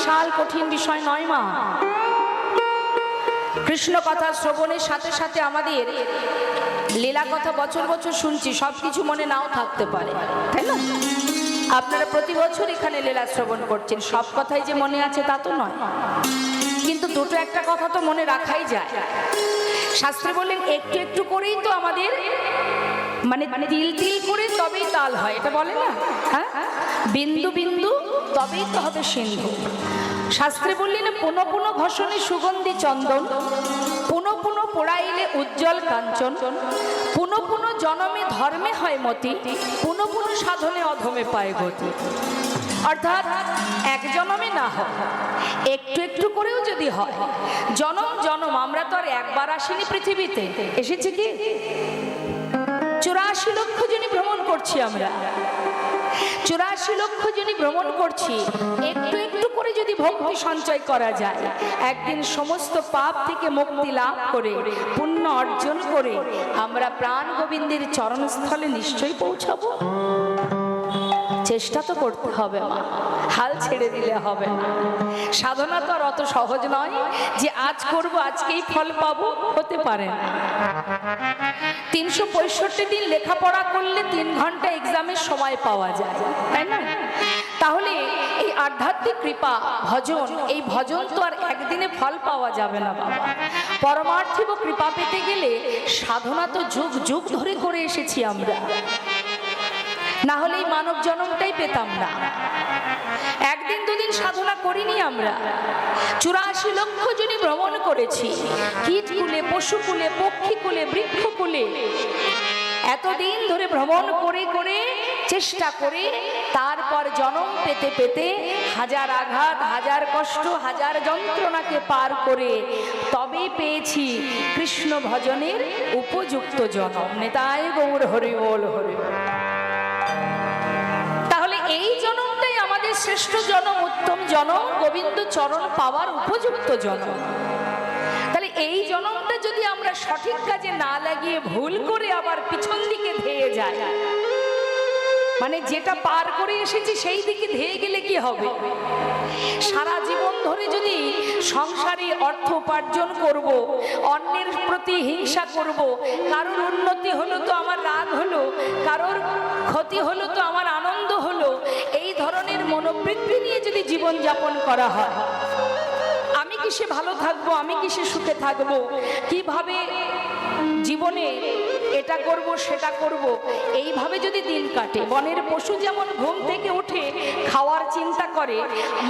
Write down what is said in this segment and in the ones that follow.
বিশাল কঠিন বিষয় নয় মা। কৃষ্ণ কথা শ্রবণের সাথে সাথে আমাদের লীলা কথা বছর বছর শুনছি, সবকিছু মনে নাও থাকতে পারে, তাই না? আপনারা প্রতি বছর এখানে লীলা শ্রবণ করছেন, সব কথাই যে মনে আছে তা তো নয়, কিন্তু দুটো একটা কথা তো মনে রাখাই যায়। শাস্ত্রে বললেন একটু একটু করেই তো আমাদের মানে তিল তিল করে তবেই তাল হয়, এটা বলে না? হ্যাঁ, বিন্দু বিন্দু তবেই তো হবে সিন্ধু। শাস্ত্রে বললেন পুনঃ পুনঃ ঘষণে সুগন্ধি চন্দন, পুনঃ পুনঃ পোড়াইলে উজ্জ্বল কাঞ্চন, পুনঃ পুনঃ জনমে ধর্মে হয় মতি, পুনঃ পুনঃ সাধনে অধমে পায় গতি। অর্থাৎ এক জনমে না হয়, একটু একটু করেও যদি হয়, জনম জনম। আমরা তো আর একবার আসিনি পৃথিবীতে, এসেছি কি 84 লক্ষ জনই ভ্রমণ করছি আমরা, 84 লক্ষ জনই ভ্রমণ করছি। একটু একটু করে যদি ভক্তি সঞ্চয় করা যায়, একদিন সমস্ত পাপ থেকে মুক্তি লাভ করে পুণ্য অর্জন করে আমরা প্রাণ গোবিন্দের চরণস্থলে নিশ্চয়ই পৌঁছাবো। চেষ্টা তো করতে হবে মা, হাল ছেড়ে দিলে হবে না। সাধনা তো আর অত সহজ নয় যে আজ করব আজকেই ফল পাবো, হতে পারে না। 365 দিন লেখাপড়া করলে 3 ঘন্টা এক্সামের সময় পাওয়া যায়, তাই না? তাহলে এই আধ্যাত্মিক কৃপা ভজন, এই ভজন তো আর একদিনে ফল পাওয়া যাবে না বাবা। পরমার্থিক কৃপা পেতে গেলে সাধনা তো যুগ যুগ ধরে করে এসেছি আমরা, না হলে এই মানব জন্মটাই পেতাম না। একদিন দুদিন সাধনা করিনি আমরা, 84 লক্ষ জনই ভ্রমণ করেছি, কীটকুলে, পশুকুলে, পক্ষীকুলে, বৃক্ষকুলে। এতদিন ধরে ভ্রমণ করে করে চেষ্টা করে তারপর জন্ম পেতে পেতে হাজার আঘাত, হাজার কষ্ট, হাজার যন্ত্রণাকে পার করে তবেই পেয়েছি কৃষ্ণ ভজনের উপযুক্ত জন্ম। নেতাই গৌর হরি বল, হরি বল। তাহলে এই জন্মটাই আমাদের শ্রেষ্ঠ জন্ম, উত্তম জন্ম, গোবিন্দ চরণ পাওয়ার উপযুক্ত জন্ম। তাহলে এই জন্মটা যদি আমরা সঠিক কাজে না লাগিয়ে ভুল করে আবার পিছন দিকে ধেয়ে যাই, মানে যেটা পার করে এসেছি সেই দিকে ধেয়ে গেলে কি হবে? সারা জীবন ধরে যদি সংসারে অর্থ উপার্জন করব, অন্যের প্রতি হিংসা করব, কারোর উন্নতি হলো তো আমার রাগ হলো, কারোর ক্ষতি হলো তো আমার আনন্দ হলো, এই ধরনের মনোবৃত্তি নিয়ে যদি জীবন যাপন করা হয়, আমি কিসে ভালো থাকবো, আমি কিসে সুখে থাকবো, কিভাবে জীবনে এটা করব সেটা করব, এইভাবে যদি দিন কাটে। বনের পশু যেমন ঘুম থেকে উঠে খাওয়ার চিন্তা করে,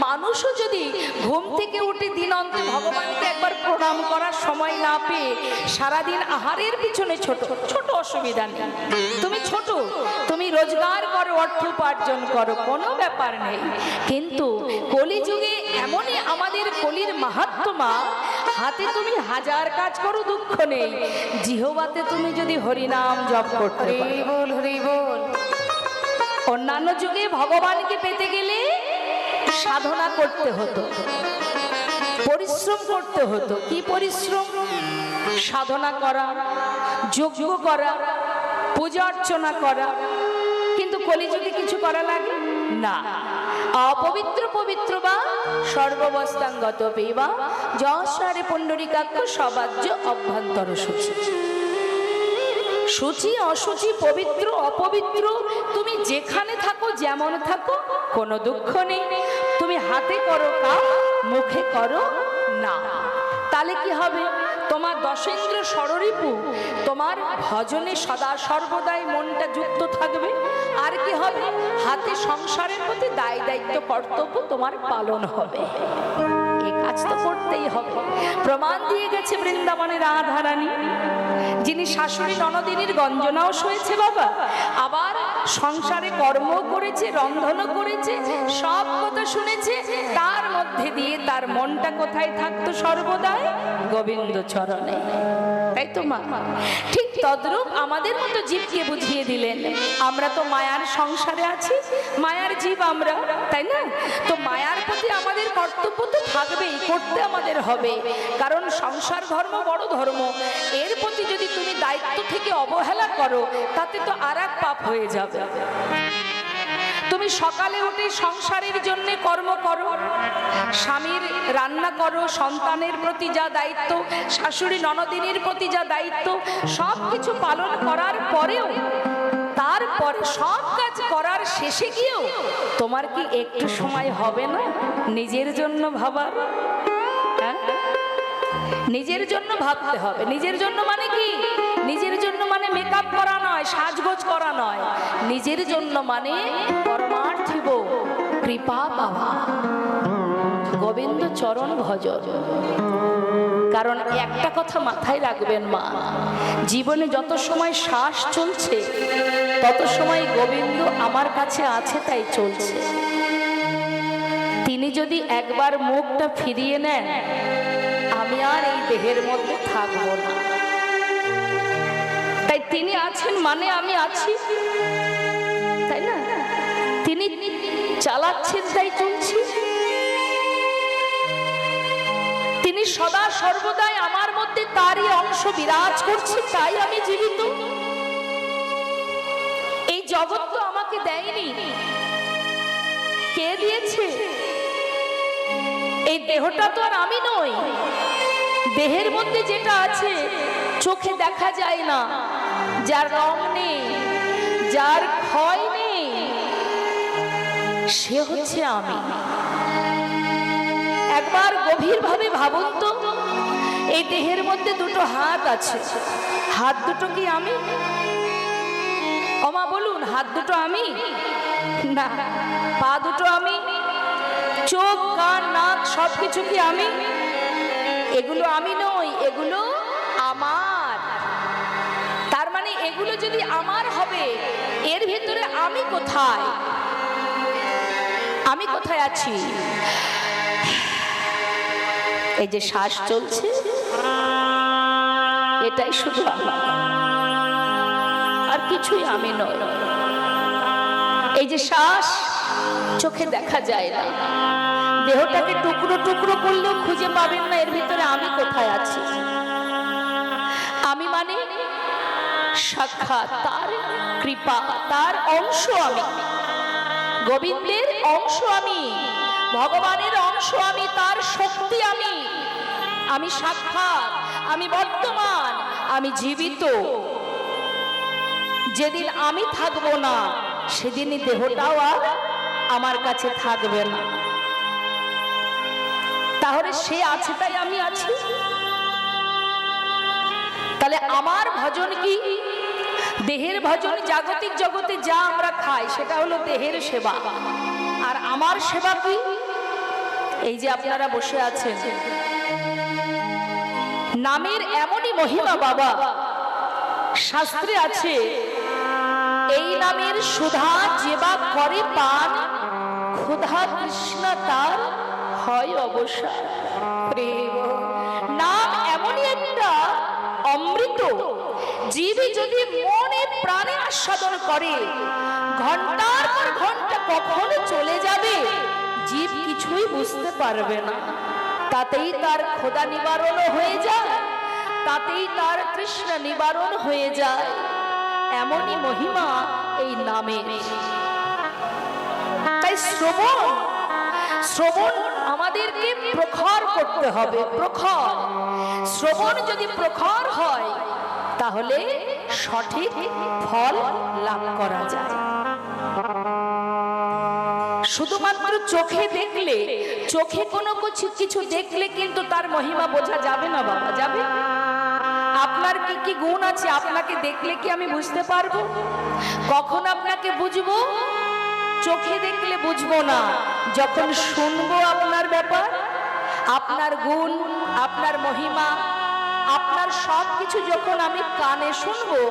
মানুষও যদি ঘুম থেকে উঠে দিন অন্তে ভগবানকে একবার প্রণাম করার সময় না পেয়ে সারাদিন আহারের পিছনে ছোট ছোট, অসুবিধা নেই, তুমি ছোট, তুমি রোজগার করো, অর্থ উপার্জন করো, কোনো ব্যাপার নেই। কিন্তু কলিযুগে এমনই আমাদের কলির মাহাত্ম্য, হাতে তুমি হাজার কাজ করো দুঃখ নেই, জিহ্বাতে তুমি যদি হরিনাম জপ করতে বল, হরি বল। অন্যান্য যুগে ভগবানকে পেতে গেলে সাধনা করতে হতো, পরিশ্রম করতে হতো। কি পরিশ্রম? সাধনা করা, যজ্ঞ করা, পূজা অর্চনা করা। কিন্তু কলিযুগে কিছু করা লাগে না। অপবিত্র পবিত্র বা সর্ববস্থাঙ্গত পেবা যশারে পুণ্ডরিকাক্ষ সবাজ্য অভ্যন্তর সূচি। সূচি অসুচি, পবিত্র অপবিত্র, তুমি যেখানে থাকো যেমন থাকো কোনো দুঃখ নেই। তুমি হাতে করো কাজ, মুখে করো না, তাহলে কি হবে? তোমার দশেন্দ্র ষড়রিপু তোমার ভজনে সদা সর্বদাই মনটা যুক্ত থাকবে। আর কি হবে? হাতে সংসারের প্রতি দায় দায়িত্ব কর্তব্য তোমার পালন হবে। এই কাজ তো করতেই হবে। প্রমাণ দিয়ে গেছে বৃন্দাবনের রাধারানী, যিনি শাশুড়ি ননদিনীর গঞ্জনাও সয়েছে বাবা, আবার সংসারে কর্ম করেছে, রন্ধনও করেছে, সব কথা শুনেছে। তার মধ্যে দিয়ে তার মনটা কোথায় থাকতো? সর্বদাই গোবিন্দ চরণে, তাই তো মা? ঠিক তদ্রূপ আমাদের মতো জীবকে বুঝিয়ে দিলেন। আমরা তো মায়ার সংসারে আছি, মায়ার জীব আমরা, তাই না? তো মায়ার প্রতি আমাদের কর্তব্য তো থাকবেই, করতে আমাদের হবে, কারণ সংসার ধর্ম বড় ধর্ম। এর প্রতি যদি তুমি দায়িত্ব থেকে অবহেলা করো, তাতে তো আর এক পাপ হয়ে যাবে। তো তুমি সকালে উঠে সংসারের জন্য কর্ম করো, স্বামীর রান্না করো, সন্তানের প্রতি যা দায়িত্ব, শাশুড়ি ননদিনীর প্রতি যা দায়িত্ব, সব কিছু পালন করার পরেও, তারপরে সব কাজ করার শেষে গিয়েও তোমার কি একটু সময় হবে না নিজের জন্য ভাবার? হ্যাঁ, নিজের জন্য ভাবতে হবে। নিজের জন্য মানে কি? নিজের জন্য মানে মেকআপ করা নয়, সাজগোজ করা নয়। নিজের জন্য মানে পরমার্থিব কৃপা পাওয়া, গোবিন্দ চরণ ভজন। কারণ একটা কথা মাথায় রাখবেন মা, জীবনে যত সময় শ্বাস চলছে তত সময় গোবিন্দ আমার কাছে আছে, তাই চলছে। তিনি যদি একবার মুখটা ফিরিয়ে নেন, আমি আর এই দেহের মধ্যে থাকবো না। তাই তিনি আছেন মানে আমি আছি, তাই না? তিনি চালাচ্ছেন তাই চলছি। তিনি সদা সর্বদাই আমার মধ্যে তারই অংশ বিরাজ করছে, তাই আমি জীবিত। এই জগৎ তো আমাকে দেয়নি, কে দিয়েছে? এই দেহটা তো আর আমি নই। দেহের মধ্যে যেটা আছে চোখে দেখা যায় না, যার রং নেই, যার ক্ষয় নেই, সে হচ্ছে আমি। একবার গভীরভাবে ভাবুন তো, এই দেহের মধ্যে দুটো হাত আছে, হাত দুটো কি আমি? ওমা বলুন, হাত দুটো আমি না? পা দুটো আমি? চোখ, কান, নাক সবকিছু কি আমি? এগুলো আমি নই, এগুলো আমার। তার মানে এগুলো যদি আমার হবে, এর ভেতরে আমি কোথায়? আমি কোথায় আছি? এই যে শ্বাস চলছে, এটাই শুধু আমার, আর কিছুই আমি নই। এই যে শ্বাস চোখে দেখা যায় না, দেহটাকে টুকরো টুকরো করলেও খুঁজে পাবেন না এর ভিতরে আমি কোথায় আছি। আমি মানে সাক্ষাৎ তার কৃপা, তার অংশ আমি, গোবিন্দের অংশ আমি, ভগবানের অংশ আমি, তার শক্তি আমি। আমি সাক্ষাৎ, আমি বর্তমান, আমি জীবিত। যেদিন আমি থাকবো না, সেদিনই দেহটাও আর আমার কাছে থাকবে না। তাহলে সে আছে তাই আমি আছি। তাহলে আমার ভজন কি? দেহের ভজন, জাগতিক জগতে যা আমরা খাই সেটা হলো দেহের সেবা। আর আমার সেবা কি? এই যে আপনারা বসে আছেন, নামের এমনই মহিমা বাবা, শাস্ত্রে আছে, এই নামের সুধা যেবা করে পান, ক্ষুধা তৃষ্ণা তার হয় অবসান। নাম এমনই একটা অমৃত, জীব যদি মনে প্রাণে আস্বাদন করে, ঘন্টার পর ঘন্টা কখন চলে যাবে জীব কিছুই বুঝতে পারবে না। তাতেই তার ক্ষুধা নিবারণ হয়ে যায়, তাতেই তার তৃষ্ণা নিবারণ হয়ে যায়। এমনই মহিমা এই নামের। তাই শ্রবণ, শ্রবণ আমাদেরকে প্রখর করতে হবে। প্রখর শ্রবণ যদি প্রখর হয়, তাহলে সঠিক ফল লাভ করা যায়। শুধুমাত্র চোখে দেখলে, চোখে কোনো কিছু দেখলে কিন্তু তার মহিমা বোঝা যাবে না বাবা, যাবে? আপনার কি কি গুণ আছে আপনাকে দেখলে কি আমি বুঝতে পারবো? কখন আপনাকে বুঝবো? চোখে দেখলে বুঝবো না, যখন শুনবো আপনার ব্যাপার, আপনার গুণ, আপনার মহিমা, আপনার সব কিছু যখন আমি কানে শুনবো,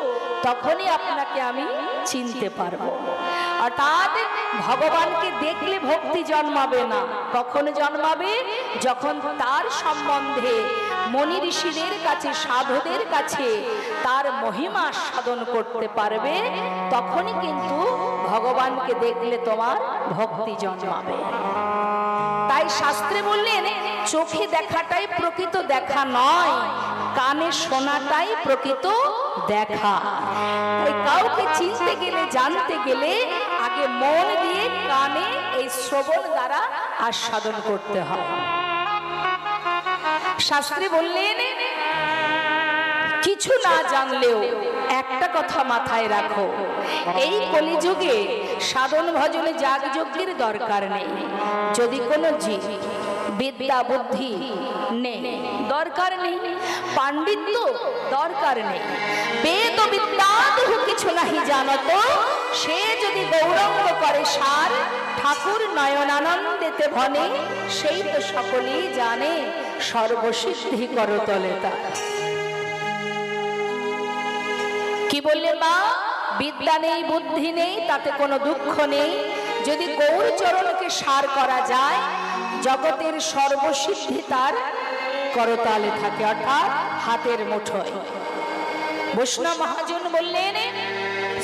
তখনই আপনাকে আমি চিনতে পারবো। অর্থাৎ ভগবানকে দেখলে ভক্তি জন্মাবে না। কখন জন্মাবে? যখন তার সম্বন্ধে মনি ঋষিদের কাছে, সাধুদের কাছে তার মহিমা সাধন করতে পারবে, তখনই কিন্তু ভগবানকে দেখলে তোমার ভক্তি জন্মাবে। তাই শাস্ত্রে বললেন, চোখে দেখাটাই প্রকৃত দেখা নয়, কানে শোনাটাই প্রকৃত দেখা। তাই কাউকে চিনতে গেলে, জানতে গেলে আগে আগে মন দিয়ে কানে এই শ্রবণ দ্বারা আস্বাদন করতে হয়। শাস্ত্রে বললেন, কিছু না জানলেও একটা কথা মাথায় রাখো, এই কলিযুগে সাধন ভজনে যাগযজ্ঞের দরকার নেই। যদি কোনো জীব বিদ্যা বুদ্ধি নেই, দরকার নেই, পাণ্ডিত্য দরকার নেই, বেদ বিদ্যা কিছু নাহি জানত, সে যদি গৌরঙ্গ করে সার, ঠাকুর নয়নানন্দেতে ভনে, সেই তো সকলেই জানে সর্বসিদ্ধি করতলে তার। কি বললে মা? বিদ্যা নেই বুদ্ধি নেই তাতে কোনো দুঃখ নেই, যদি গৌর চরণকে সার করা যায়, জগতের সর্বসিদ্ধি তার করতালে থাকে, অর্থাৎ হাতের মুঠোয়। বৈষ্ণব মহাজন বললেন,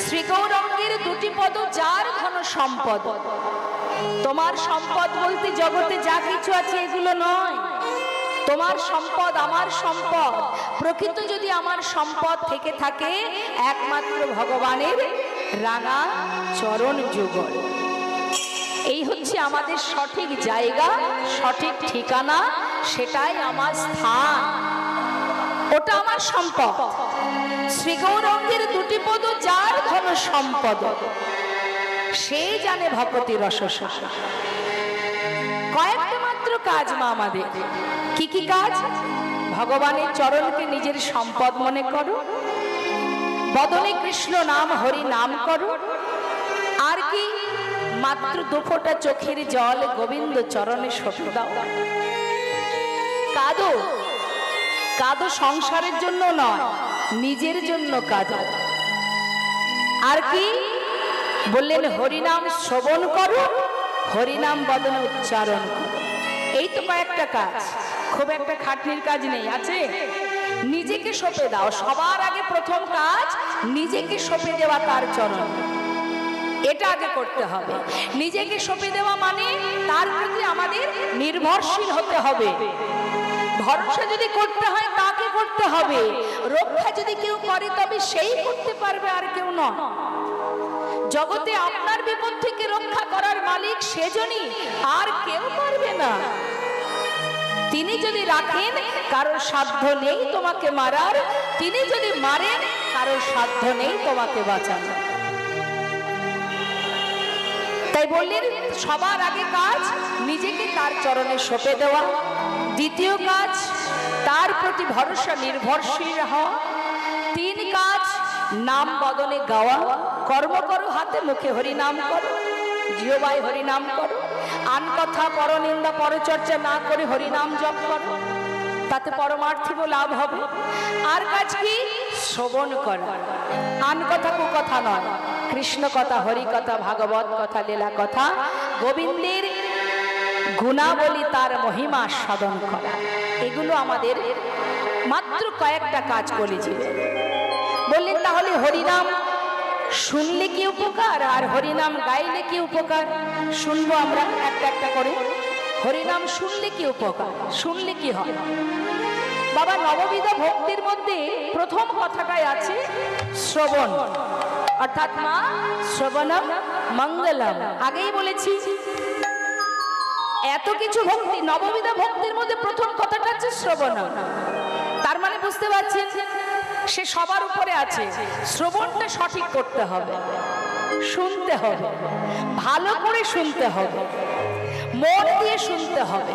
শ্রী গৌরাঙ্গের দুটি পদ যার ঘন সম্পদ। তোমার সম্পদ বলতে জগতে যা কিছু আছে এগুলো নয়। তোমার সম্পদ আমার সম্পদ, প্রকৃত যদি আমার সম্পদ থেকে থাকে একমাত্র ভগবানের রাঙা চরণ যুগল। এই হচ্ছে আমাদের সঠিক জায়গা, সঠিক ঠিকানা, সেটাই আমার স্থান, ওটা আমার সম্পদ। শ্রী গৌরাঙ্গের দুটি পদ যার ঘন সম্পদ, সে জানে ভগবতী রস। কয়েকটা মাত্র কাজ মা আমাদের। কি কি কাজ? ভগবানের চরণকে নিজের সম্পদ মনে করো, বদনে কৃষ্ণ নাম হরি নাম করো, আর কি? মাত্র দুফোঁটা চোখের জল গোবিন্দ চরণে সঁপে দাও। কাঁদো, কাঁদো সংসারের জন্য নয়, নিজের জন্য কাঁদো। আর কি বললেন? হরিনাম শ্রবণ করো, হরিনাম বদনে উচ্চারণ করো। এই তো কয়েকটা কাজ, খুব একটা খাটনির কাজ নেই। আছে নিজেকে সঁপে দাও। সবার আগে প্রথম কাজ নিজেকে সঁপে দেওয়া তার চরণ, এটা আগে করতে হবে। নিজেকে সঁপে দেওয়া মানে তার প্রতি আমাদের নির্ভরশীল হতে হবে। ভরসা যদি করতে হয় তাকে করতে হবে। রক্ষা যদি কেউ করে তবে সেই করতে পারবে, আর কেউ নয়। জগতে আপনার বিপদ থেকে রক্ষা করার মালিক সেজনই, আর কেউ পারবে না। তিনি যদি রাখেন কারোর সাধ্য নেই তোমাকে মারার, তিনি যদি মারেন কারোর সাধ্য নেই তোমাকে বাঁচানো। তাই বললেন সবার আগে কাজ নিজেকে তার চরণে সঁপে দেওয়া। দ্বিতীয় কাজ তার প্রতি ভরসা নির্ভরশীল হওয়া। তিন কাজ নাম বদনে গাওয়া। কর্ম করো, হাতে মুখে হরি নাম করো, জিহ্বায় হরি নাম করো। আন কথা পরনিন্দা পরচর্চা না করে হরি নাম জপ করো, তাতে পরমার্থিক লাভ হবে। আর কাজ কি? শ্রবণ করা। আন কথা কু কথা নয়, কৃষ্ণ কথা, হরি কথা, ভাগবত কথা, লীলা কথা, গোবিন্দের গুণাবলী, তার মহিমা সাধন করা। এগুলো আমাদের মাত্র কয়েকটা কাজ করেছি। বললেন তাহলে হরিনাম শুনলে কি উপকার আর হরিনাম গাইলে কি উপকার? শুনবো আমরা একটা একটা করে। হরিনাম শুনলে কি উপকার, শুনলে কি হয়? বাবা, নববিধ ভক্তির মধ্যে প্রথম কথাটাই আছে শ্রবণ, অর্থাৎ মা শ্রবণম মঙ্গলম। আগেই বলেছি এত কিছু ভক্তি, নববিধ ভক্তির মধ্যে প্রথম কথাটা হচ্ছে শ্রবণম। তার মানে বুঝতে পারছেন সে সবার উপরে আছে। শ্রবণটা সঠিক করতে হবে, শুনতে হবে, ভালো করে শুনতে হবে, মন দিয়ে শুনতে হবে।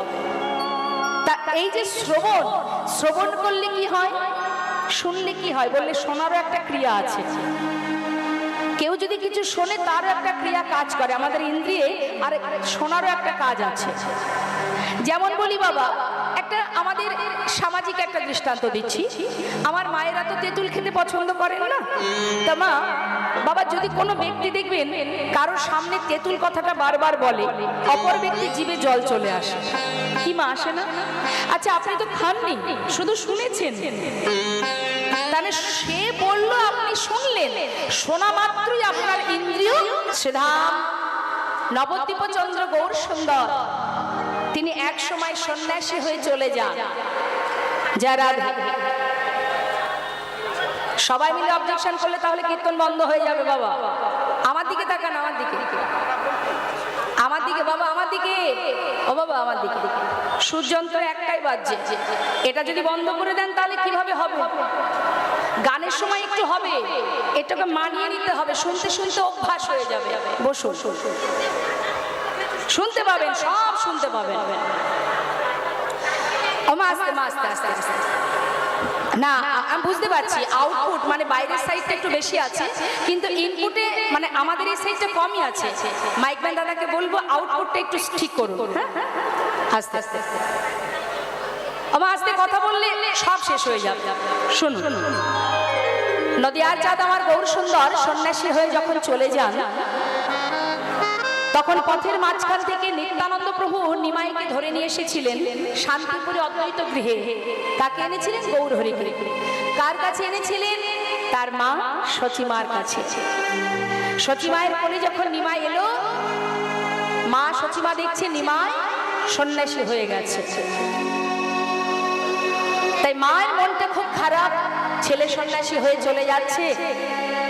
তা এই যে শ্রবণ, শ্রবণ করলে কি হয়, শুনলে কি হয়? বললে শোনারও একটা ক্রিয়া আছে। কেউ যদি কিছু শোনে তারও একটা ক্রিয়া কাজ করে আমাদের ইন্দ্রিয়ে, আর শোনারও একটা কাজ আছে। যেমন বলি বাবা, একটা আমাদের সামাজিক একটা দৃষ্টান্ত দিচ্ছি। আমার মায়েরা তো তেঁতুল খেতে পছন্দ করেন না। তা মা বাবা, যদি কোনো ব্যক্তি দেখবেন কারোর সামনে তেঁতুল কথাটা বারবার বলে, অপর ব্যক্তি জিভে জল চলে আসে, কি মা আসে না? আচ্ছা, আপনি তো খাননি, শুধু শুনেছেন। তাহলে সে বলল, আপনি শুনলেন, শোনা মাত্রই আপনার ইন্দ্রিয় শ্রীধাম নবদ্বীপ চন্দ্র গৌর সুন্দর তিনি এক সময় সন্ন্যাসী হয়ে চলে যান। যারা সবাই মিলে অবজেকশন করলে তাহলে কীর্তন বন্ধ হয়ে যাবে বাবা। আমাদের দিকে তাকান, আমার দিকে, আমার দিকে বাবা, আমার দিকে, ও বাবা আমার দিকে। সূর্যন্তর একটাই বাজছে, এটা যদি বন্ধ করে দেন তাহলে কিভাবে হবে? গানের সময় একটু হবে, এটাকে মানিয়ে নিতে হবে, শুনতে শুনতে অভ্যাস হয়ে যাবে। বসুন, শুনতে পাবেন, সব শুনতে পাবেন। আস্তে আস্তে আস্তে আস্তে না, আমি বুঝতে পারছি আউটপুট মানে বাইরের সাইডটা একটু বেশি আছে, কিন্তু ইনপুটে মানে আমাদের এই সাইডটা কমই আছে। মাইকম্যান দাদাকে বলবো আউটপুটটা একটু ঠিক করুন। আস্তে আস্তে আমার আস্তে কথা বললে সব শেষ হয়ে যাবে। শুনুন, নদিয়ার চাঁদ আমার গৌর সুন্দর সন্ন্যাসী হয়ে যখন চলে যান, তখন পথের মাঝখান থেকে নিত্যানন্দ প্রভু নিমাইকে ধরে নিয়ে এসেছিলেন শান্তিপুরে অদ্বৈত গৃহে। তাকে এনেছিলেন গৌরহরিকে। কার কাছে এনেছিলেন? তার মা সচিমার কাছে। সচিমায়ের কোলে যখন নিমাই এলো, মা সচিমা দেখছে নিমাই সন্ন্যাসী হয়ে গেছে। তাই মায়ের মনটা খুব খারাপ, ছেলে সন্ন্যাসী হয়ে চলে যাচ্ছে।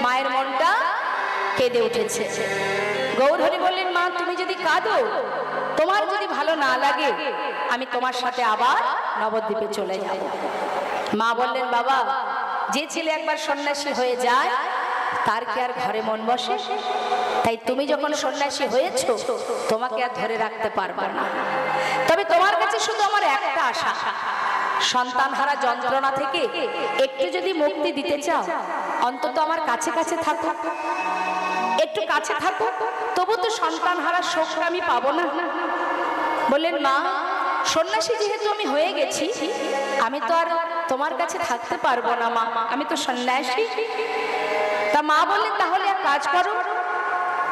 মায়ের মনটা কেঁদে উঠেছে। গৌরহরি বললেন, মা তুমি যদি কাঁদো, তোমার যদি ভালো না লাগে, আমি তোমার সাথে আবার নবদ্বীপে চলে যাব। মা বললেন, বাবা যে ছেলে একবার সন্ন্যাসী হয়ে যায় তার কি আর ঘরে মন বসে? তাই তুমি যখন সন্ন্যাসী হয়েছো, তোমাকে আর ধরে রাখতে পারবো না। তবে তোমার কাছে শুধু আমার একটা আশা, সন্তানহারা যন্ত্রণা থেকে একটু যদি মুক্তি দিতে চাও, অন্তত আমার কাছে কাছে থাকো, একটু কাছে থাকো, তবু তো সন্তানহারা শোকটা আমি পাবো না। বললেন, মা সন্ন্যাসী যেহেতু আমি হয়ে গেছি, আমি তো আর তোমার কাছে থাকতে পারবো না মা, আমি তো সন্ন্যাসী। তা মা বললেন, তাহলে এক কাজ করো,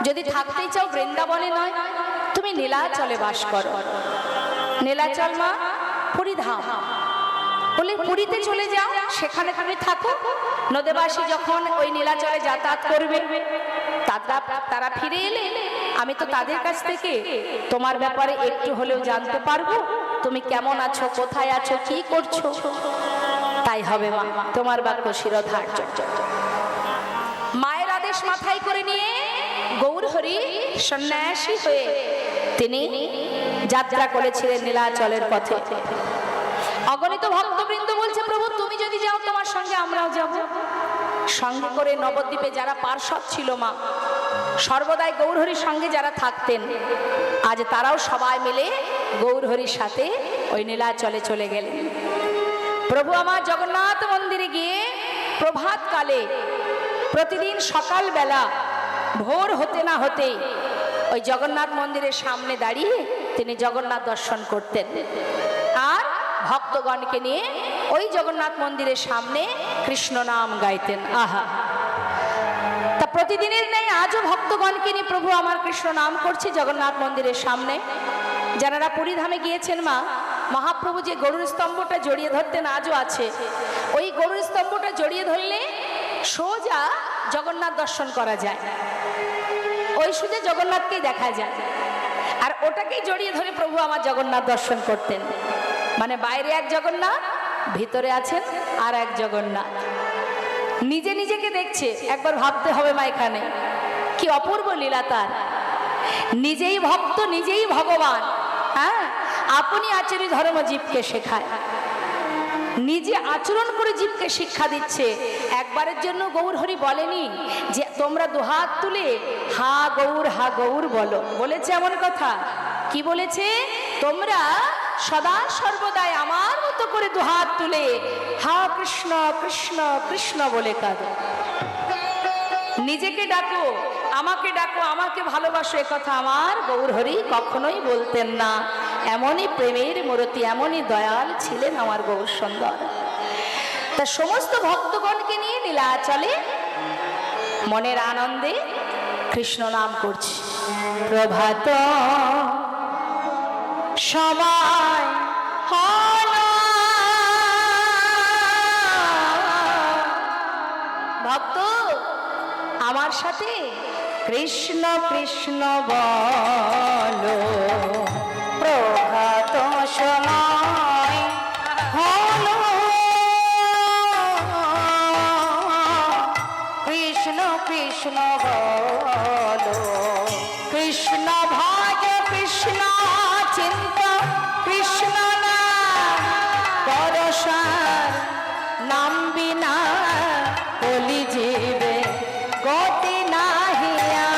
যদি থাকতেই চাও বৃন্দাবনে নয়, তুমি নীলাচলে বাস করো। নীলাচল মা পুরীধাম। বলে পুরীতে চলে যাও, সেখানে তুমি থাকো। নদেবাসী যখন ওই নীলাচলে যাতায়াত করবে, তারা ফিরে এলে আমি তো তাদের কাছ থেকে তোমার ব্যাপারে একটু হলেও জানতে পারবো, তুমি কেমন আছো, কোথায় আছো, কি করছো। তাই হবে মা, তোমার বাক্য শিরোধার্য। মায়ের আদেশ মাথায় করে নিয়ে গৌরহরি সন্ন্যাসী হয়ে তিনি যাত্রা করেছিলেন নীলাচলের পথে। অগণিত ভক্তবৃন্দ বলছে, প্রভু তুমি যদি যাও তোমার সঙ্গে আমরাও যাব। সঙ্গে করে নবদ্বীপে যারা পার্ষদ ছিল মা, সর্বদাই গৌরহরির সঙ্গে যারা থাকতেন, আজ তারাও সবাই মিলে গৌরহরির সাথে ওই নীলাচলে চলে গেলেন। প্রভু আমার জগন্নাথ মন্দিরে গিয়ে প্রভাত কালে প্রতিদিন সকালবেলা ভোর হতে না হতে ওই জগন্নাথ মন্দিরের সামনে দাঁড়িয়ে তিনি জগন্নাথ দর্শন করতেন, আর ভক্তগণকে নিয়ে ওই জগন্নাথ মন্দিরের সামনে কৃষ্ণ নাম গাইতেন। আহা, তা প্রতিদিনের নেই আজও ভক্তগণকে নিয়ে প্রভু আমার কৃষ্ণ নাম করছে জগন্নাথ মন্দিরের সামনে। যারা পুরীধামে গিয়েছেন মা, মহাপ্রভু যে গরুর স্তম্ভটা জড়িয়ে ধরতেন আজও আছে। ওই গরুর স্তম্ভটা জড়িয়ে ধরলে সোজা জগন্নাথ দর্শন করা যায়, ওই সোজা জগন্নাথকেই দেখা যায়। আর ওটাকেই জড়িয়ে ধরে প্রভু আমার জগন্নাথ দর্শন করতেন। মানে বাইরে এক জগন্নাথ, ভিতরে আছেন আর এক জগন্নাথ। নিজে নিজেকে দেখছে, একবার ভাবতে হবে মা, এখানে কি অপূর্ব লীলা তার। নিজেই ভক্ত, নিজেই ভগবান। হ্যাঁ, আপনি আচরি ধর্ম জীবকে শেখায়, নিজে আচরণ করে জীবকে শিক্ষা দিচ্ছে। একবারের জন্য গৌরহরি বলেনি যে তোমরা দুহাত তুলে হা গৌর বলো, বলেছে এমন কথা? কি বলেছে? তোমরা সদা সর্বদাই আমার মতো করে দুহাত তুলে হা কৃষ্ণ কৃষ্ণ কৃষ্ণ বলে কাঁদো। নিজেকে ডাকো, আমাকে ডাকো, আমাকে ভালোবাসো, এ কথা আমার গৌরহরি কখনোই বলতেন না। এমনই প্রেমের মূর্তি, এমনই দয়াল ছিলেন আমার গৌর সুন্দর। তা সমস্ত ভক্তগণকে নিয়ে নীলাচলে মনের আনন্দে কৃষ্ণ নাম করছি। প্রভাত সময় হলো, ভক্ত আমার সাথে কৃষ্ণ কৃষ্ণ বলো। প্রভাত সময় হলো, কৃষ্ণ কৃষ্ণ বলো। করসার নাম বিনা কলি জীবে গতি নাহিয়া।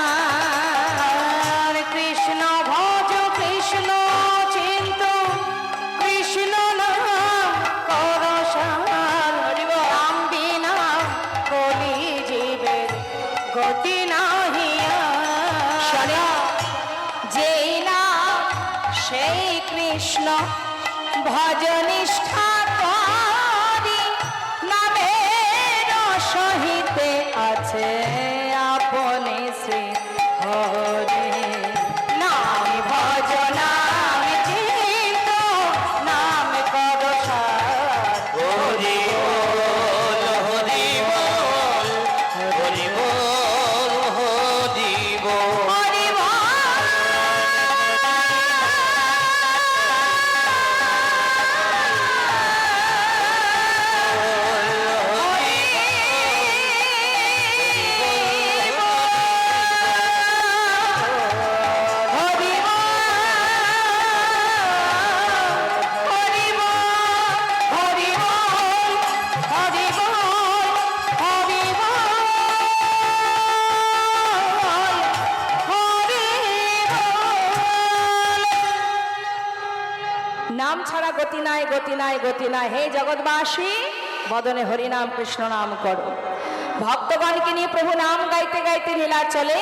কৃষ্ণ ভজ কৃষ্ণ চিন্ত কৃষ্ণ নাম করসার নাম বিনা কলি জীবে গতি নাহিয়া। যেই না সেই কৃষ্ণ ভজনিষ্ঠা করি নামের সহিতে আছে আপনি শ্রী হরি। নাম ভজ নাম চিন্ত নাম করসার হরি বল হরি বল হরি বল হরি বল। হরি নাম ছাড়া গতি নাই, গতি নাই, গতি নাই। হে জগৎবাসী, বদনে হরি নাম কৃষ্ণ নাম করো। ভক্তগণকে নিয়ে প্রভু নাম গাইতে গাইতে নীলাচলে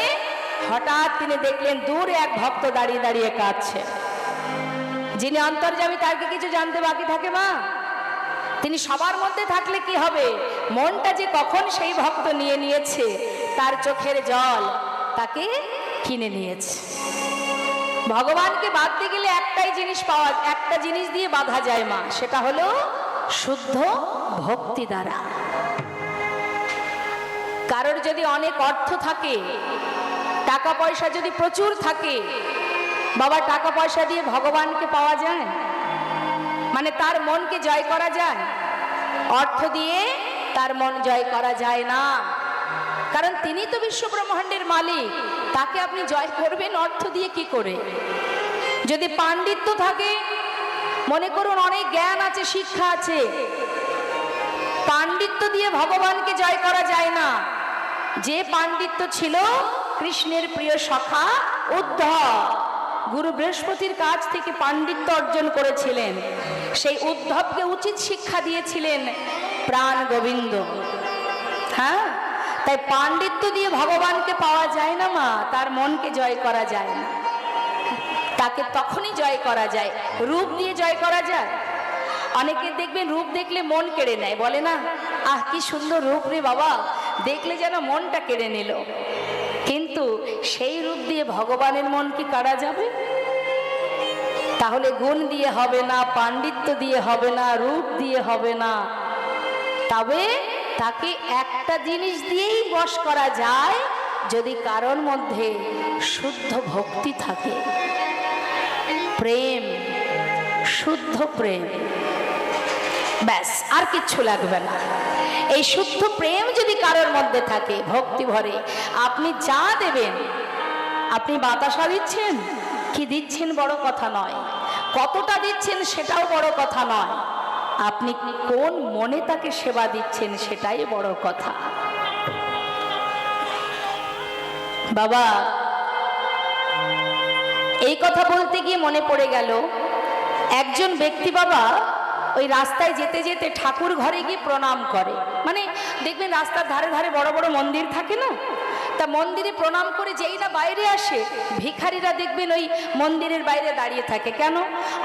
হঠাৎ তিনি দেখলেন দূরে এক ভক্ত দাঁড়িয়ে দাঁড়িয়ে কাঁদছে। যিনি অন্তর্যামী তার কি কিছু জানতে বাকি থাকে মা? তিনি সবার মধ্যে থাকলে কি হবে, মনটা যে কখন সেই ভক্ত নিয়ে নিয়েছে, তার চোখের জল তাকে কিনে নিয়েছে। ভগবানকে বাঁধতে গেলে একটাই জিনিস পাওয়া, একটা জিনিস দিয়ে বাঁধা যায় মা, সেটা হলো শুদ্ধ ভক্তি দ্বারা। কারোর যদি অনেক অর্থ থাকে, টাকা পয়সা যদি প্রচুর থাকে, বাবা টাকা পয়সা দিয়ে ভগবানকে পাওয়া যায়? মানে তার মনকে জয় করা যায়? অর্থ দিয়ে তার মন জয় করা যায় না, কারণ তিনি তো বিশ্ব ব্রহ্মাণ্ডের মালিক। তাকে আপনি জয় করবেন অর্থ দিয়ে কি করে? যদি পাণ্ডিত্য থাকে, মনে করুন অনেক জ্ঞান আছে, শিক্ষা আছে, পাণ্ডিত্য দিয়ে ভগবানকে জয় করা যায় না। যে পাণ্ডিত্য ছিল কৃষ্ণের প্রিয় সখা উদ্ধব, গুরু বৃহস্পতির কাছ থেকে পাণ্ডিত্য অর্জন করেছিলেন, সেই উদ্ধবকে উচিত শিক্ষা দিয়েছিলেন প্রাণ গোবিন্দ। হ্যাঁ, তাই পাণ্ডিত্য দিয়ে ভগবানকে পাওয়া যায় না মা, তার মনকে জয় করা যায় না। তাকে তখনই জয় করা যায়, রূপ দিয়ে জয় করা যায়। অনেকে দেখবেন রূপ দেখলে মন কেড়ে নেয়, বলে না আহ কি সুন্দর রূপ রে বাবা, দেখলে যেন মনটা কেড়ে নিল। কিন্তু সেই রূপ দিয়ে ভগবানের মন কি কাড়া যাবে? তাহলে গুণ দিয়ে হবে না, পাণ্ডিত্য দিয়ে হবে না, রূপ দিয়ে হবে না। তবে তাকে একটা জিনিস দিয়েই বশ করা যায়, যদি কারোর মধ্যে শুদ্ধ ভক্তি থাকে, প্রেম, শুদ্ধ প্রেম, ব্যাস আর কিচ্ছু লাগবে না। এই শুদ্ধ প্রেম যদি কারোর মধ্যে থাকে, ভক্তি ভরে, আপনি যা দেবেন, আপনি বাতাসা দিচ্ছেন কি দিচ্ছেন বড় কথা নয়, কতটা দিচ্ছেন সেটাও বড় কথা নয়, আপনি কোন মনে তাকে সেবা দিচ্ছেন সেটাই বড় কথা। বাবা, এই কথা বলতে গিয়ে মনে পড়ে গেল, একজন ব্যক্তি বাবা ওই রাস্তায় যেতে যেতে ঠাকুর ঘরে গিয়ে প্রণাম করে। মানে দেখবেন রাস্তার ধারে ধারে বড় বড় মন্দির থাকে না, তা মন্দিরে প্রণাম করে যেই না বাইরে আসে, ভিখারিরা দেখবেন ওই মন্দিরের বাইরে দাঁড়িয়ে থাকে। কেন?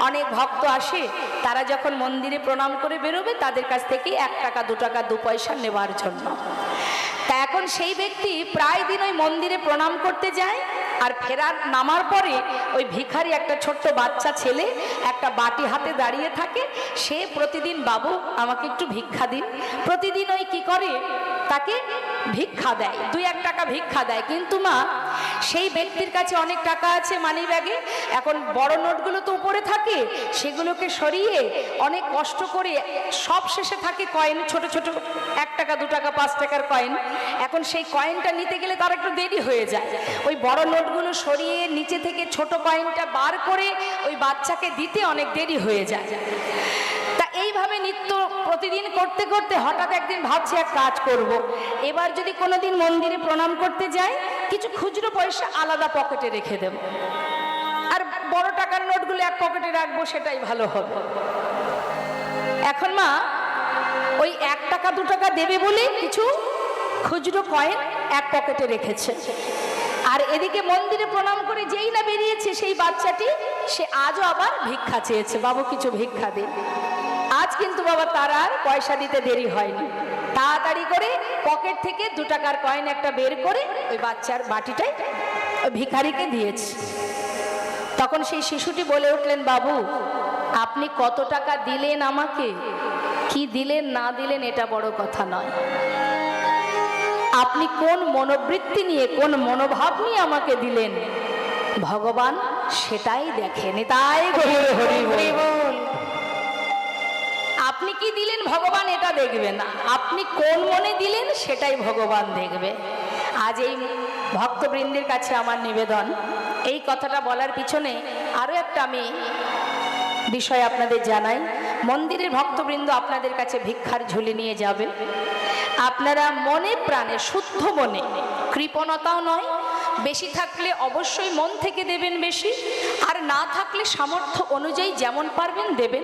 অনেক ভক্ত আসে, তারা যখন মন্দিরে প্রণাম করে বেরোবে, তাদের কাছ থেকে 1 টাকা 2 টাকা 2 পয়সা নেওয়ার জন্য। তা এখন সেই ব্যক্তি প্রায় দিন ওই মন্দিরে প্রণাম করতে যায়, আর ফেরার নামার পরে ওই ভিখারি একটা ছোট্ট বাচ্চা ছেলে একটা বাটি হাতে দাঁড়িয়ে থাকে, সে প্রতিদিন বাবু আমাকে একটু ভিক্ষা দিন, প্রতিদিন ওই কি করে তাকে ভিক্ষা দেয়, 2-1 টাকা ভিক্ষা দেয়। কিন্তু মা, সেই ব্যক্তির কাছে অনেক টাকা আছে মানি ব্যাগে, এখন বড় নোটগুলো তো উপরে থাকে, সেগুলোকে সরিয়ে অনেক কষ্ট করে সব শেষে থাকে কয়েন, ছোট ছোট 1 টাকা 2 টাকা 5 টাকার কয়েন। এখন সেই কয়েনটা নিতে গেলে তার একটু দেরি হয়ে যায়, ওই বড় নোটগুলো সরিয়ে নিচে থেকে ছোট কয়েনটা বার করে ওই বাচ্চাকে দিতে অনেক দেরি হয়ে যায়। তা এইভাবে নিত্য করতে করতে হঠাৎ একদিন ভাবছি এক কাজ করব। এবার যদি কোনোদিন মন্দিরে প্রণাম করতে যাই, কিছু খুচরো পয়সা আলাদা পকেটে রেখে দেব, আর বড় টাকার নোটগুলো এক পকেটে রাখবো, সেটাই ভালো হবে। এখন মা ওই 1 টাকা 2 টাকা দেবে বলে কিছু খুচরো কয়েন এক পকেটে রেখেছে। আর এদিকে মন্দিরে প্রণাম করে যেই না বেরিয়েছে, সেই বাচ্চাটি সে আজও আবার ভিক্ষা চেয়েছে, বাবু কিছু ভিক্ষা দিন। আজ কিন্তু বাবা তার আর পয়সা দিতে দেরি হয়নি, তাড়াতাড়ি করে পকেট থেকে 2 টাকার কয়েন একটা বের করে ওই বাচ্চার বাটিটাই ওই ভিখারিকে দিয়েছে। তখন সেই শিশুটি বলে উঠলেন, বাবু আপনি কত টাকা দিলেন আমাকে, কি দিলেন না দিলেন এটা বড় কথা নয়, আপনি কোন মনোবৃত্তি নিয়ে, কোন মনোভাব নিয়ে আমাকে দিলেন, ভগবান সেটাই দেখেন। তাই হরি বল। আপনি কি দিলেন ভগবান এটা দেখবে না, আপনি কোন মনে দিলেন সেটাই ভগবান দেখবে। আজ এই ভক্তবৃন্দের কাছে আমার নিবেদন, এই কথাটা বলার পিছনে আরো একটা আমি বিষয় আপনাদের জানাই। মন্দিরের ভক্তবৃন্দ আপনাদের কাছে ভিক্ষার ঝুলি নিয়ে যাবে, আপনারা মনে প্রাণে শুদ্ধ মনে, কৃপণতাও নয়, বেশি থাকলে অবশ্যই মন থেকে দেবেন বেশি, আর না থাকলে সামর্থ্য অনুযায়ী যেমন পারবেন দেবেন।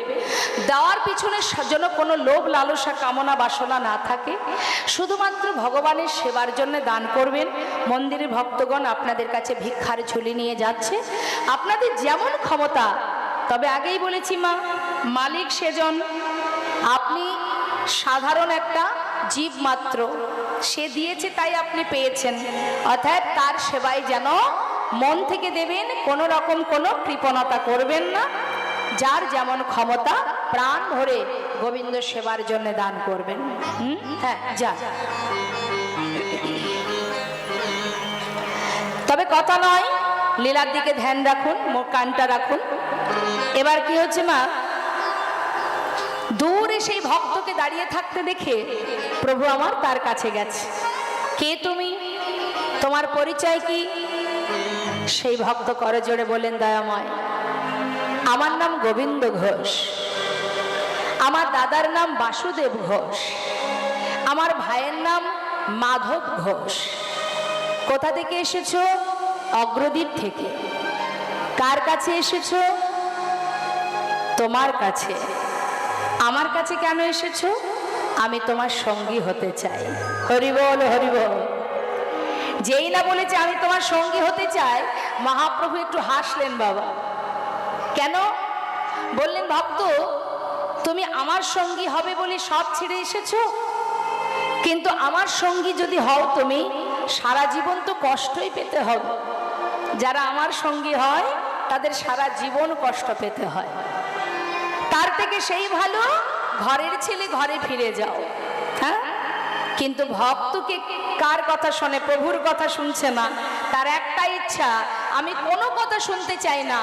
দেওয়ার পিছনে যেন কোনো লোভ লালসা কামনা বাসনা না থাকে, শুধুমাত্র ভগবানের সেবার জন্য দান করবেন। মন্দিরের ভক্তগণ আপনাদের কাছে ভিক্ষার ঝুলি নিয়ে যাচ্ছে, আপনাদের যেমন ক্ষমতা। তবে আগেই বলেছি মা, মালিক সেজন, আপনি সাধারণ একটা জীব মাত্র, সে দিয়েছে তাই আপনি পেয়েছেন, অর্থাৎ তার সেবায় যেন মন থেকে দেবেন, কোনো রকম কোনো কৃপণতা করবেন না। যার যেমন ক্ষমতা প্রাণ ভরে গোবিন্দ সেবার জন্য দান করবেন। হ্যাঁ যা। তবে কথা নয়, লীলার দিকে ধ্যান রাখুন, কানটা রাখুন। এবার কি হচ্ছে মা, দূরে সেই ভক্তকে দাঁড়িয়ে থাকতে দেখে প্রভু আমার তার কাছে গেছে। কে তুমি, তোমার পরিচয় কি? সেই ভক্ত করজোড়ে বলেন, দয়াময় আমার নাম গোবিন্দ ঘোষ, আমার দাদার নাম বাসুদেব ঘোষ, আমার ভাইয়ের নাম মাধব ঘোষ। কোথা থেকে এসেছো? অগ্রদ্বীপ থেকে। কার কাছে এসেছো? তোমার কাছে। আমার কাছে কেন এসেছো? আমি তোমার সঙ্গী হতে চাই। হরি বল হরি বল। যেই না বলেছে আমি তোমার সঙ্গী হতে চাই, মহাপ্রভু একটু হাসলেন বাবা। কেন? বললেন, ভক্ত তুমি আমার সঙ্গী হবে বলে সব ছেড়ে এসেছো, কিন্তু আমার সঙ্গী যদি হও তুমি, সারা জীবন তো কষ্টই পেতে হবে। যারা আমার সঙ্গী হয় তাদের সারা জীবন কষ্ট পেতে হয়, তার থেকে সেই ভালো ঘরের ছেলে ঘরে ফিরে যাও। হ্যাঁ, কিন্তু ভক্তকে কার কথা শোনে? প্রভুর কথা শুনছে না, তার একটা ইচ্ছা, আমি কোনো কথা শুনতে চাই না,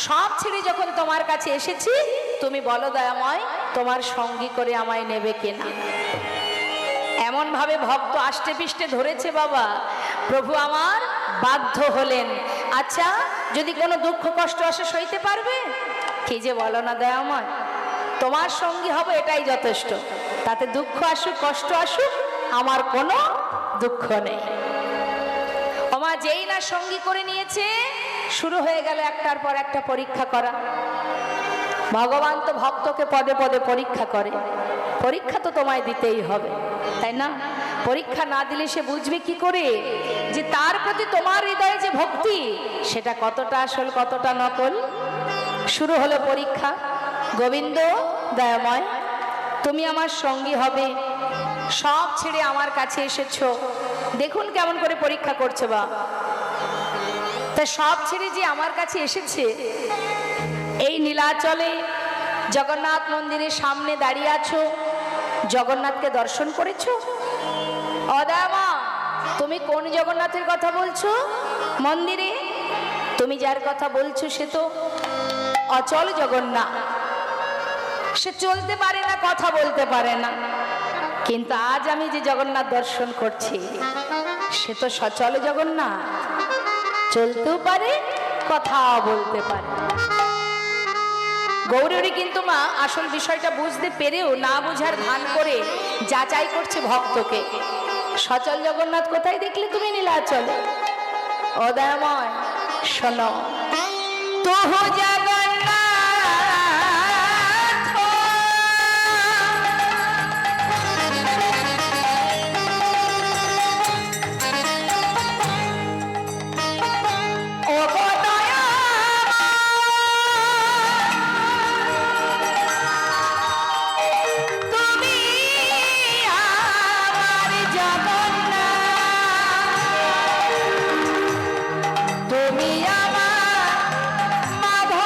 সব ছেড়ে যখন তোমার কাছে এসেছি তুমি বলো দয়াময় তোমার সঙ্গী করে আমায় নেবে কিনা। এমন ভাবে ভক্ত আষ্টে পিষ্টে ধরেছে বাবা, প্রভু আমার বাধ্য হলেন। আচ্ছা, যদি কোনো দুঃখ কষ্ট আসে সইতে পারবে? কি যে বলো না দয়াময়, তোমার সঙ্গী হবে এটাই যথেষ্ট, তাতে দুঃখ আসুক কষ্ট আসুক আমার কোনো দুঃখ নেই। ওমা যেই না সঙ্গী করে নিয়েছে, শুরু হয়ে গেল একটার পর একটা পরীক্ষা করা। ভগবান তো ভক্তকে পদে পদে পরীক্ষা করে, পরীক্ষা তো তোমায় দিতেই হবে, তাই না? পরীক্ষা না দিলে সে বুঝবে কি করে যে তার প্রতি তোমার হৃদয়ে যে ভক্তি সেটা কতটা আসল কতটা নকল। শুরু হলো পরীক্ষা। গোবিন্দ দয়াময় তুমি আমার সঙ্গী হবে, সব ছেড়ে আমার কাছে এসেছো। দেখুন কেমন করে পরীক্ষা করছে বা, তা সব ছেড়ে যে আমার কাছে এসেছে, এই নীলাচলে জগন্নাথ মন্দিরের সামনে দাঁড়িয়ে আছো, জগন্নাথকে দর্শন করেছো? অদামা তুমি কোন জগন্নাথের কথা বলছো? মন্দিরে তুমি যার কথা বলছো সে তো অচল জগন্নাথ, সে চলতে পারে না, কথা বলতে পারে না। কিন্তু আজ আমি যে জগন্নাথ দর্শন করছি সে তো সচল জগন্নাথ, চলতেও পারে কথাও বলতে পারে। গৌরহরি কিন্তু মা আসল বিষয়টা বুঝতে পেরেও না বোঝার ভান করে যাচাই করছে ভক্তকে। সচল জগন্নাথ কোথায় দেখলে তুমি নীলাচলে? ও দয়াময় শোনো, তোহো জগন্নাথ ও গো তুমি আমার জগন্নাথ, তুমি আমার মাধব।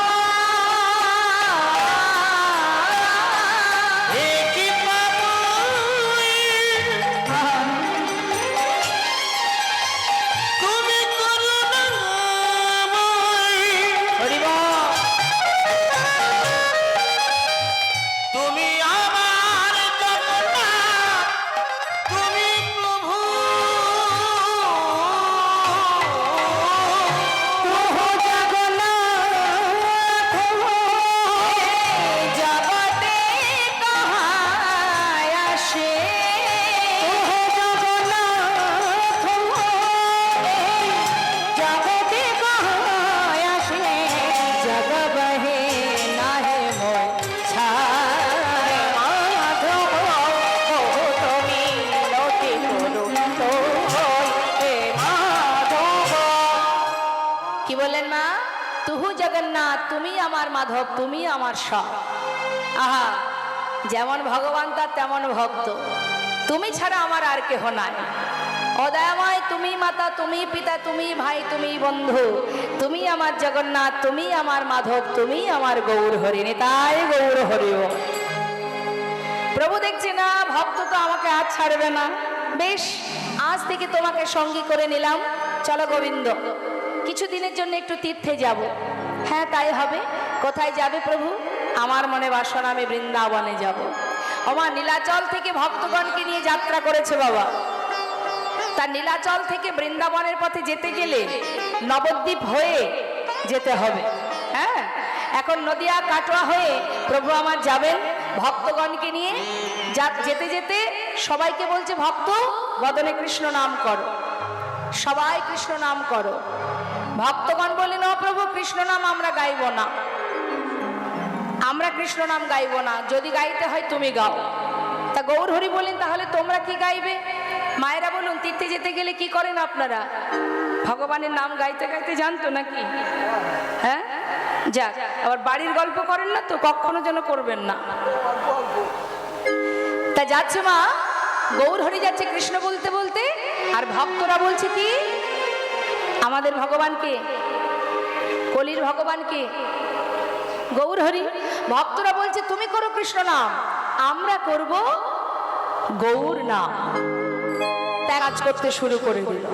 এ কি পাবই, তুমি করুণাময়ী। হরি বল। তুমি আমার জগন্নাথ, তুমি প্রভু। তোহো জগন্নাথ জগতে কাহায় আসে, তোহো জগন্নাথ জগতে কাহায় আসে, জগ বহে নাহে মোর ছায় মাধব। ওহো তুমি লটে করো তো হে মাধব। কি বললেন মা? তুহু জগন্নাথ, তুমি আমার মাধব, তুমি আমার সব। আহা, যেমন ভগবান তার তেমন ভক্ত, তুমি ছাড়া আমার আর কেহ নাই। অদয়াময় তুমি মাতা, তুমি পিতা, তুমি ভাই, তুমি বন্ধু, তুমি আমার জগন্নাথ, তুমি আমার মাধব, তুমি আমার গৌর হরি। তাই গৌর হরি ও। প্রভু দেখছি না ভক্ত তো আমাকে আজ ছাড়বে না, বেশ আজ থেকে তোমাকে সঙ্গী করে নিলাম, চলো গোবিন্দ কিছুদিনের জন্য একটু তীর্থে যাব। হ্যাঁ তাই হবে। কোথায় যাবে প্রভু? আমার মনে বাসনা, আমি বৃন্দাবনে যাব। আমার নীলাচল থেকে ভক্তগণকে নিয়ে যাত্রা করেছে বাবা। তার নীলাচল থেকে বৃন্দাবনের পথে যেতে গেলে নবদ্বীপ হয়ে যেতে হবে। হ্যাঁ, এখন নদিয়া কাটোয়া হয়ে প্রভু আমার যাবেন ভক্তগণকে নিয়ে। যেতে যেতে সবাইকে বলছে ভক্ত বদনে কৃষ্ণ নাম করো, সবাই কৃষ্ণ নাম করো। ভক্তগণ বললেন ও প্রভু কৃষ্ণ নাম আমরা গাইব না, আমরা কৃষ্ণ নাম গাইব না, যদি গাইতে হয় তুমি গাও। তা গৌর হরি বললেন তাহলে তোমরা কি গাইবে? মায়েরা বলুন তীর্থে যেতে গেলে কি করেন আপনারা? ভগবানের নাম গাইতে গাইতে জানতো নাকি? হ্যাঁ, যাক, আবার বাড়ির গল্প করেন না তো, কখনো যেন করবেন না। তা যাচ্ছে মা, গৌর হরি যাচ্ছে কৃষ্ণ বলতে বলতে, আর ভক্তরা বলছে কি আমাদের ভগবানকে, কলির ভগবানকে গৌর হরি। ভক্তরা বলছে তুমি করো কৃষ্ণ নাম, আমরা করব গৌর নাম। ত্যাগ করতে শুরু করে দিল।